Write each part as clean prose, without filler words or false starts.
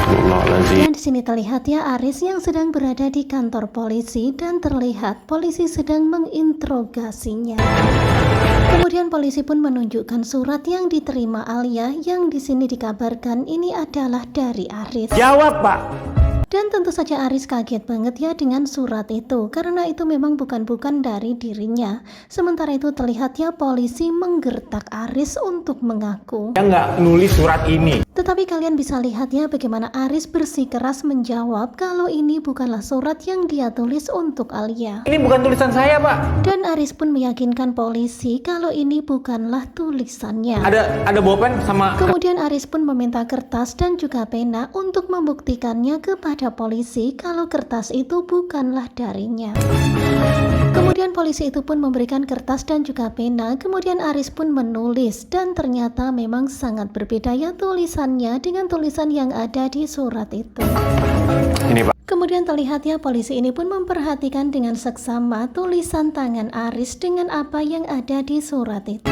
Astagfirullahaladzim. Dan di sini terlihat ya Aris yang sedang berada di kantor polisi dan terlihat polisi sedang menginterogasinya. Kemudian polisi pun menunjukkan surat yang diterima Alia yang di sini dikabarkan ini adalah dari Aris. Jawab, Pak. Dan tentu saja Aris kaget banget ya dengan surat itu karena itu memang bukan dari dirinya. Sementara itu terlihat ya polisi menggertak Aris untuk mengaku. Dia nggak nulis surat ini. Tetapi kalian bisa lihat ya bagaimana Aris bersikeras menjawab kalau ini bukanlah surat yang dia tulis untuk Alia. Ini bukan tulisan saya, Pak. Dan Aris pun meyakinkan polisi kalau ini bukanlah tulisannya. Ada bolpen sama. Kemudian Aris pun meminta kertas dan juga pena untuk membuktikannya kepada polisi kalau kertas itu bukanlah darinya. Kemudian polisi itu pun memberikan kertas dan juga pena. Kemudian Aris pun menulis dan ternyata memang sangat berbeda ya tulisannya dengan tulisan yang ada di surat itu. Ini, Pak. Kemudian terlihat ya polisi ini pun memperhatikan dengan seksama tulisan tangan Aris dengan apa yang ada di surat itu.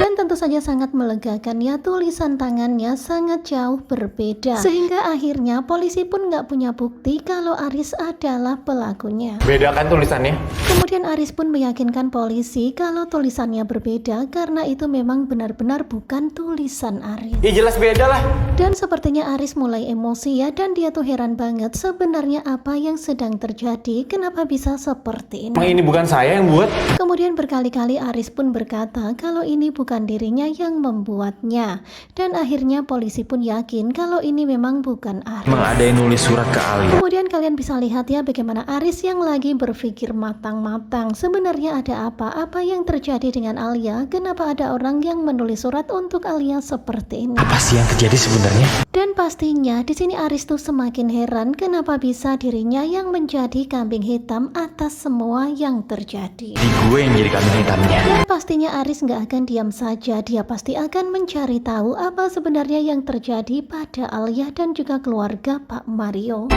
Dan tentu saja sangat melegakan ya tulisan tangannya sangat jauh berbeda. Sehingga akhirnya polisi pun nggak punya bukti kalau Aris adalah pelakunya. Beda kan tulisannya? Kemudian Aris pun meyakinkan polisi kalau tulisannya berbeda karena itu memang benar-benar bukan tulisan Aris. Ya jelas beda lah. Dan sepertinya Aris mulai emosi ya dan dia tuh heran banget sebenarnya apa yang sedang terjadi, kenapa bisa seperti ini. Emang ini bukan saya yang buat? Kemudian berkali-kali Aris pun berkata kalau ini bukan dirinya yang membuatnya. Dan akhirnya polisi pun yakin kalau ini memang bukan Aris. Emang ada yang nulis surat ke Alia? Kemudian kalian bisa lihat ya bagaimana Aris yang lagi berpikir matang-matang. Sebenarnya ada apa yang terjadi dengan Alia? Kenapa ada orang yang menulis surat untuk Alia seperti ini? Apa sih yang terjadi sebenarnya? Dan pastinya di sini Aris tuh semakin heran kenapa bisa dirinya yang menjadi kambing hitam atas semua yang terjadi. Di gue yang jadi kambing hitamnya. Dan pastinya Aris nggak akan diam saja, dia pasti akan mencari tahu apa sebenarnya yang terjadi pada Alia dan juga keluarga Pak Mario.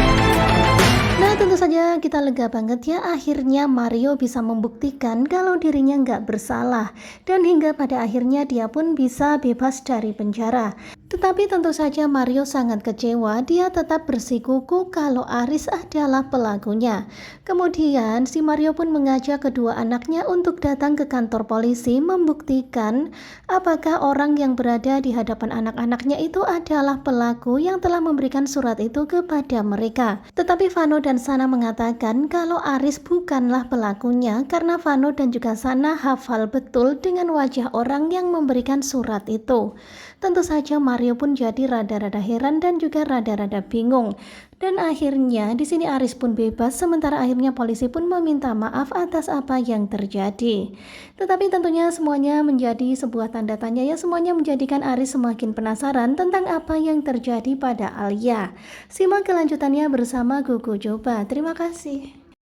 Nah tentu saja kita lega banget ya akhirnya Mario bisa membuktikan kalau dirinya nggak bersalah dan hingga pada akhirnya dia pun bisa bebas dari penjara. Tetapi tentu saja Mario sangat kecewa, dia tetap bersikuku kalau Aris adalah pelakunya. Kemudian si Mario pun mengajak kedua anaknya untuk datang ke kantor polisi membuktikan apakah orang yang berada di hadapan anak-anaknya itu adalah pelaku yang telah memberikan surat itu kepada mereka. Tetapi Vano dan Sana mengatakan kalau Aris bukanlah pelakunya karena Vano dan juga Sana hafal betul dengan wajah orang yang memberikan surat itu. Tentu saja Mario pun jadi rada-rada heran dan juga rada-rada bingung. Dan akhirnya di sini Aris pun bebas sementara akhirnya polisi pun meminta maaf atas apa yang terjadi. Tetapi tentunya semuanya menjadi sebuah tanda tanya ya, semuanya menjadikan Aris semakin penasaran tentang apa yang terjadi pada Alia. Simak kelanjutannya bersama Gugu Coba. Terima kasih.